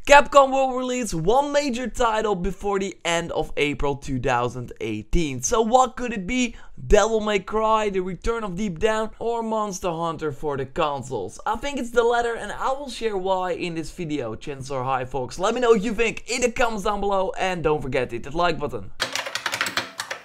Capcom will release one major title before the end of April 2018. So what could it be? Devil May Cry, the return of Deep Down, or Monster Hunter for the consoles? I think it's the latter, and I will share why in this video. Chances are high, folks. Let me know what you think in the comments down below, and don't forget to hit that like button.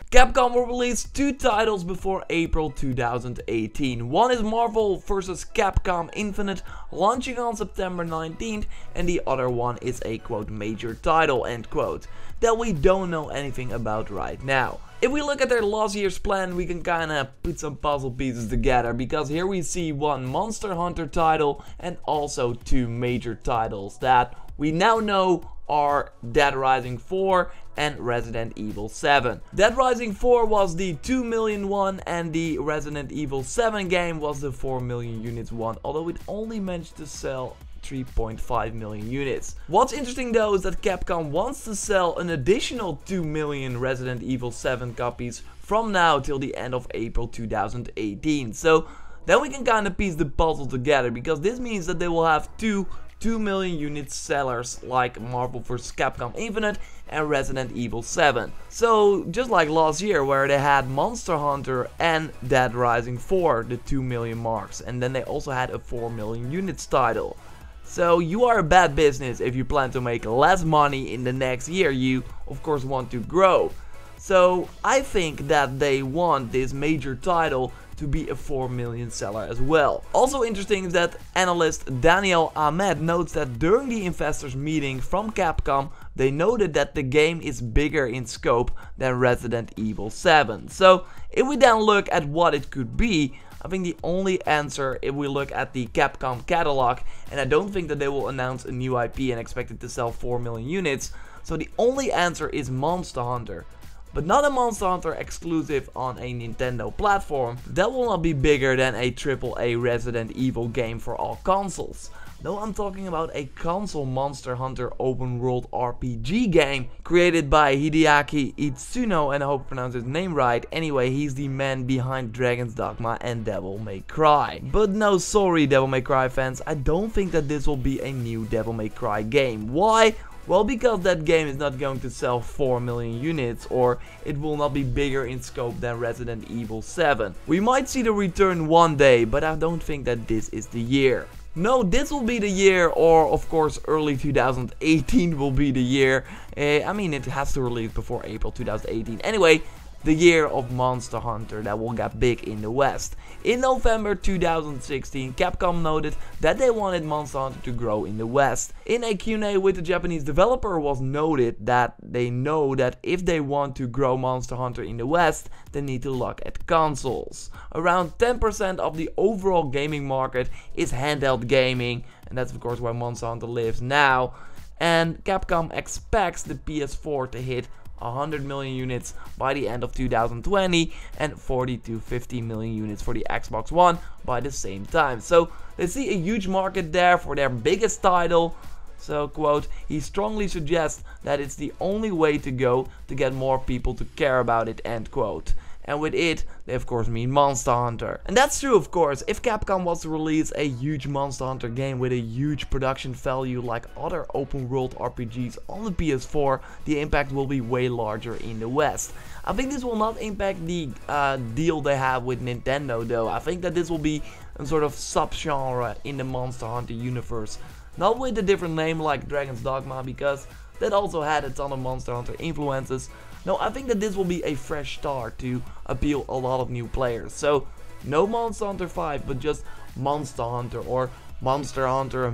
Capcom will release two titles before April 2018. One is Marvel vs. Capcom Infinite, launching on September 19th, and the other one is a quote major title end quote that we don't know anything about right now. If we look at their last year's plan, we can kinda put some puzzle pieces together, because here we see one Monster Hunter title and also two major titles that we now know are Dead Rising 4 and Resident Evil 7. Dead Rising 4 was the 2 million one, and the Resident Evil 7 game was the 4 million units one, although it only managed to sell 3.5 million units. What's interesting though is that Capcom wants to sell an additional 2 million Resident Evil 7 copies from now till the end of April 2018. So then we can kind of piece the puzzle together, because this means that they will have two 2 million unit sellers like Marvel vs. Capcom Infinite and Resident Evil 7. So just like last year, where they had Monster Hunter and Dead Rising 4, the 2 million marks, and then they also had a 4 million units title. So you are a bad business if you plan to make less money in the next year. You of course want to grow. So I think that they want this major title to be a 4 million seller as well. Also interesting is that analyst Daniel Ahmed notes that during the investors meeting from Capcom, they noted that the game is bigger in scope than Resident Evil 7. So if we then look at what it could be, I think the only answer, if we look at the Capcom catalog, and I don't think that they will announce a new IP and expect it to sell 4 million units, so the only answer is Monster Hunter. But not a Monster Hunter exclusive on a Nintendo platform. That will not be bigger than a AAA Resident Evil game for all consoles. No, I'm talking about a console Monster Hunter open world RPG game created by Hideaki Itsuno, and I hope I pronounced his name right. Anyway, he's the man behind Dragon's Dogma and Devil May Cry. But no, sorry Devil May Cry fans, I don't think that this will be a new Devil May Cry game. Why? Well, because that game is not going to sell 4 million units, or it will not be bigger in scope than Resident Evil 7. We might see the return one day, but I don't think that this is the year. No, this will be the year, or of course early 2018 will be the year. I mean, it has to release before April 2018. Anyway, the year of Monster Hunter that will get big in the West. In November 2016, Capcom noted that they wanted Monster Hunter to grow in the West. In a Q&A with the Japanese developer was noted that they know that if they want to grow Monster Hunter in the West, they need to look at consoles. Around 10% of the overall gaming market is handheld gaming, and that's of course where Monster Hunter lives now. And Capcom expects the PS4 to hit 100 million units by the end of 2020 and 40 to 50 million units for the Xbox One by the same time. So they see a huge market there for their biggest title. So quote, he strongly suggests that it's the only way to go to get more people to care about it, end quote. And with it, they of course mean Monster Hunter. And that's true of course. If Capcom was to release a huge Monster Hunter game with a huge production value like other open world RPGs on the PS4, the impact will be way larger in the West. I think this will not impact the deal they have with Nintendo though. I think that this will be a sort of sub-genre in the Monster Hunter universe. Not with a different name like Dragon's Dogma, because that also had a ton of Monster Hunter influences. No, I think that this will be a fresh start to appeal a lot of new players. So, no Monster Hunter 5, but just Monster Hunter, or Monster Hunter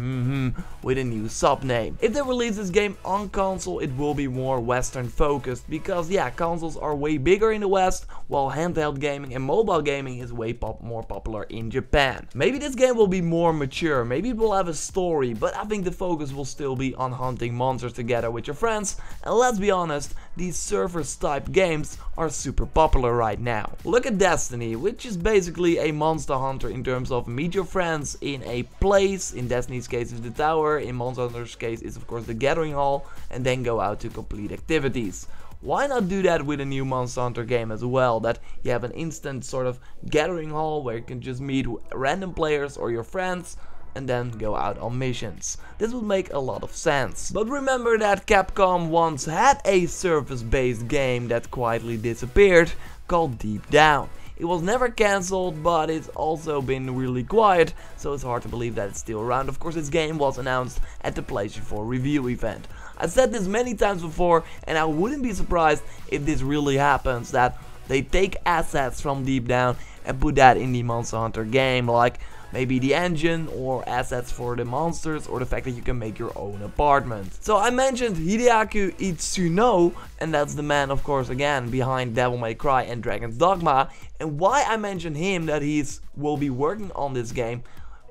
with a new sub-name. If they release this game on console, it will be more Western focused, because yeah, consoles are way bigger in the West, while handheld gaming and mobile gaming is way more popular in Japan. Maybe this game will be more mature, maybe it will have a story, but I think the focus will still be on hunting monsters together with your friends. And let's be honest, these surface type games are super popular right now. Look at Destiny, which is basically a Monster Hunter in terms of meet your friends in a place. In Destiny's case is the tower, in Monster Hunter's case is of course the gathering hall, and then go out to complete activities. Why not do that with a new Monster Hunter game as well, that you have an instant sort of gathering hall where you can just meet random players or your friends. and then go out on missions. This would make a lot of sense. But remember that Capcom once had a service-based game that quietly disappeared called Deep Down. It was never cancelled, but it's also been really quiet, so it's hard to believe that it's still around. Of course, this game was announced at the PlayStation 4 review event. I said this many times before, and I wouldn't be surprised if this really happens, that they take assets from Deep Down and put that in the Monster Hunter game, like maybe the engine or assets for the monsters or the fact that you can make your own apartment. So I mentioned Hideaki Itsuno, and that's the man, of course, again behind Devil May Cry and Dragon's Dogma. And why I mentioned him, that will be working on this game,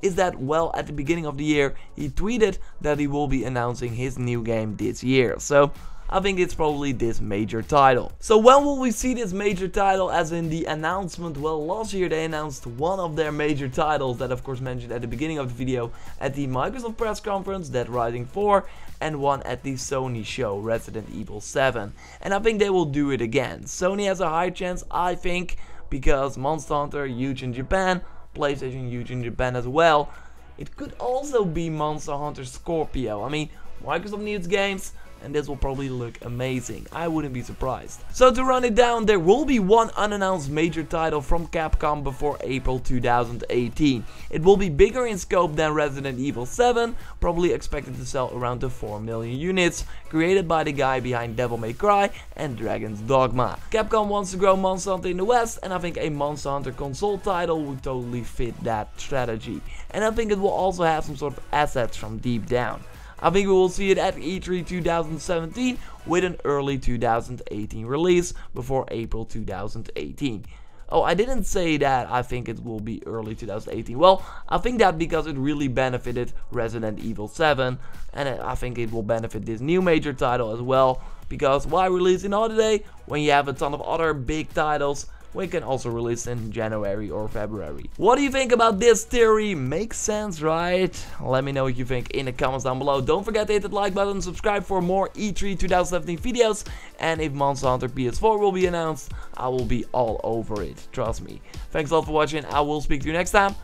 is that, well, at the beginning of the year he tweeted that he will be announcing his new game this year. So I think it's probably this major title. So when will we see this major title, as in the announcement? Well, last year they announced one of their major titles that of course mentioned at the beginning of the video at the Microsoft press conference, Dead Rising 4, and one at the Sony show, Resident Evil 7. And I think they will do it again. Sony has a high chance, I think, because Monster Hunter, huge in Japan, PlayStation huge in Japan as well. It could also be Monster Hunter Scorpio. I mean, Microsoft needs games, and this will probably look amazing. I wouldn't be surprised. So to run it down, there will be one unannounced major title from Capcom before April 2018. It will be bigger in scope than Resident Evil 7, probably expected to sell around the 4 million units, created by the guy behind Devil May Cry and Dragon's Dogma. Capcom wants to grow Monster Hunter in the West, and I think a Monster Hunter console title would totally fit that strategy. And I think it will also have some sort of assets from Deep Down. I think we will see it at E3 2017 with an early 2018 release before April 2018. Oh, I didn't say that I think it will be early 2018. Well, I think that because it really benefited Resident Evil 7, and I think it will benefit this new major title as well, because why release in holiday when you have a ton of other big titles? We can also release in January or February. What do you think about this theory? Makes sense, right? Let me know what you think in the comments down below. Don't forget to hit that like button, subscribe for more E3 2017 videos, and if Monster Hunter PS4 will be announced, I will be all over it. Trust me. Thanks a lot for watching. I will speak to you next time.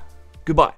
Goodbye.